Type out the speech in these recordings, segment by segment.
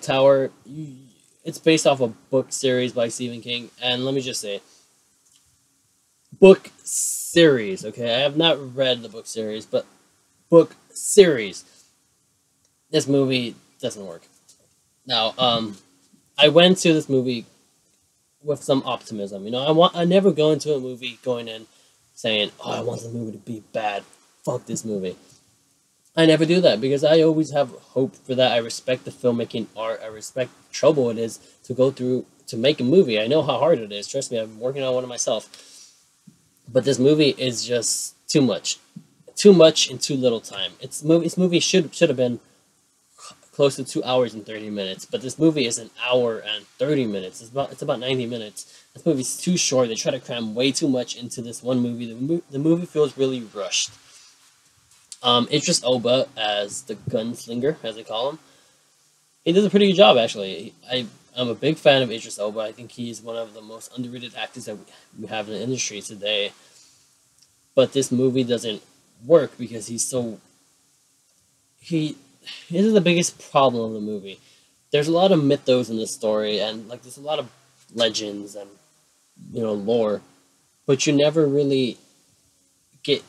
Tower, it's based off a book series by Stephen King, and let me just say, book series, okay? I have not read the book series, but book series. This movie doesn't work. Now, I went to this movie with some optimism. I never go into a movie going in saying, "Oh, I want the movie to be bad. Fuck this movie." I never do that because I always have hope for that. I respect the filmmaking art. I respect the trouble it is to go through to make a movie. I know how hard it is. Trust me, I've been working on one of myself. But this movie is just too much in too little time. This movie should have been close to 2 hours and 30 minutes, but this movie is an hour and 30 minutes. It's about 90 minutes. This movie's too short. They try to cram way too much into this one movie. The movie feels really rushed. Idris Elba as the gunslinger, as they call him. He does a pretty good job, actually. I'm a big fan of Idris Elba. I think he's one of the most underrated actors that we have in the industry today. But this movie doesn't work because this is the biggest problem of the movie. There's a lot of mythos in this story, and there's a lot of legends and lore, but you never really get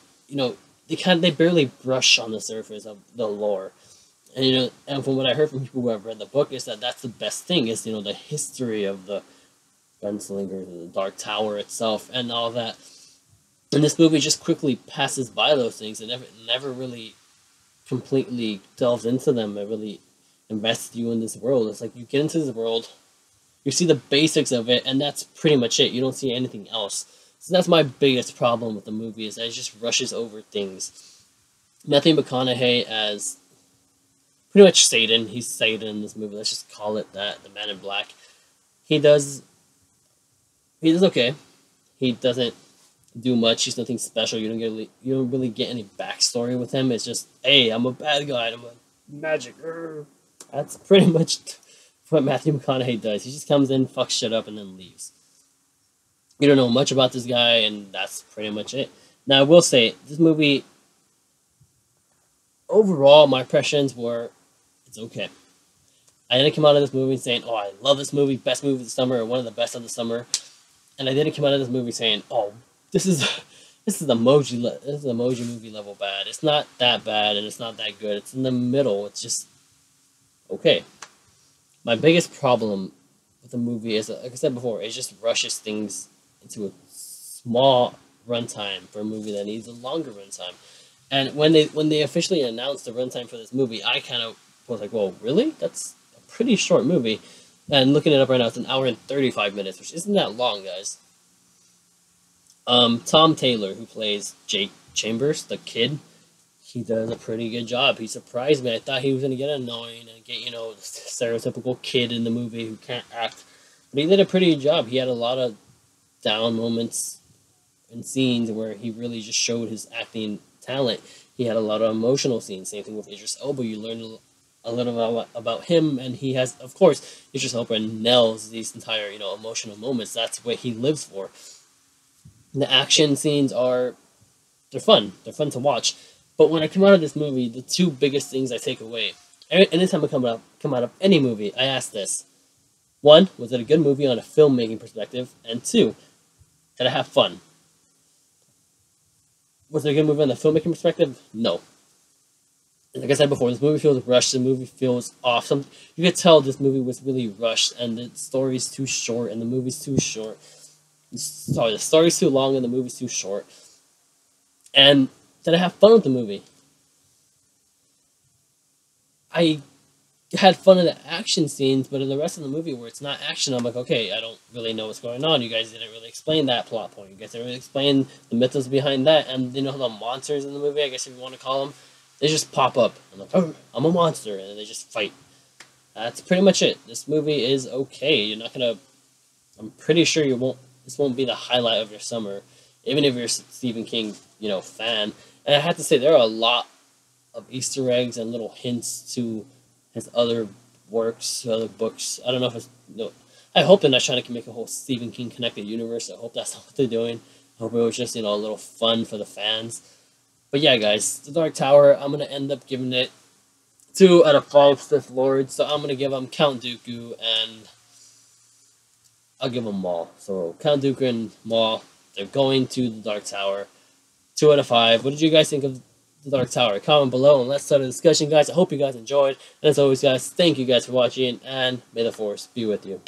they barely brush on the surface of the lore. And from what I heard from people who have read the book is that that's the best thing is the history of the gunslingers, the Dark Tower itself, and all that. And this movie just quickly passes by those things and never really completely delves into them and really invests you in this world. It's like you get into this world, you see the basics of it, and that's pretty much it. You don't see anything else. So that's my biggest problem with the movie is that it just rushes over things. Matthew McConaughey as pretty much Satan. He's Satan in this movie. Let's just call it that. The Man in Black. He does okay. He doesn't do much. He's nothing special. You don't really get any backstory with him. It's just, hey, I'm a bad guy. I'm a magic. That's pretty much what Matthew McConaughey does. He just comes in, fucks shit up, and then leaves. You don't know much about this guy, and that's pretty much it. Now, I will say, this movie, overall, my impressions were, it's okay. I didn't come out of this movie saying, oh, I love this movie, best movie of the summer, or one of the best of the summer. And I didn't come out of this movie saying, oh, this is emoji movie level bad. It's not that bad, and it's not that good. It's in the middle. It's just okay. My biggest problem with the movie is, like I said before, it just rushes things into a small runtime for a movie that needs a longer runtime. And when they officially announced the runtime for this movie, I kind of was like, "Whoa, really? That's a pretty short movie." And looking it up right now, it's an hour and 35 minutes, which isn't that long, guys. Tom Taylor, who plays Jake Chambers, the kid, he does a pretty good job. He surprised me. I thought he was going to get annoying and get, the stereotypical kid in the movie who can't act. But he did a pretty good job. He had a lot of down moments and scenes where he really just showed his acting talent. He had a lot of emotional scenes. Same thing with Idris Elba. You learn a little about him, and he has, of course, Idris Elba nails these entire, emotional moments. That's what he lives for. The action scenes they're fun. They're fun to watch. But when I come out of this movie, the two biggest things I take away, anytime I come out of any movie, I ask this. One, was it a good movie on a filmmaking perspective? And two, did I have fun? Was it a good movie on the filmmaking perspective? No. Like I said before, this movie feels rushed. The movie feels off. You could tell this movie was really rushed, and the story's too short, and the movie's too short. Sorry, the story's too long, and the movie's too short. And did I have fun with the movie? I had fun in the action scenes, but in the rest of the movie where it's not action, I'm like, okay, I don't really know what's going on. You guys didn't really explain that plot point. You guys didn't really explain the mythos behind that. And the monsters in the movie, I guess if you want to call them, they just pop up. I'm like, oh, I'm a monster, and they just fight. That's pretty much it. This movie is okay. You're not gonna. I'm pretty sure this won't be the highlight of your summer, even if you're a Stephen King, fan. And I have to say, there are a lot of Easter eggs and little hints to his other works, other books. I don't know if it's. I hope they're not trying to make a whole Stephen King connected universe. I hope that's not what they're doing. I hope it was just a little fun for the fans. But yeah, guys, The Dark Tower. I'm gonna end up giving it 2 out of 5 Sith Lords. So I'm gonna give them Count Dooku and I'll give them Maul. So Count Dooku and Maul, they're going to the Dark Tower. 2 out of 5. What did you guys think of the Dark Tower? Comment below and let's start a discussion, guys. I hope you guys enjoyed. And as always, guys, thank you guys for watching, and may the Force be with you.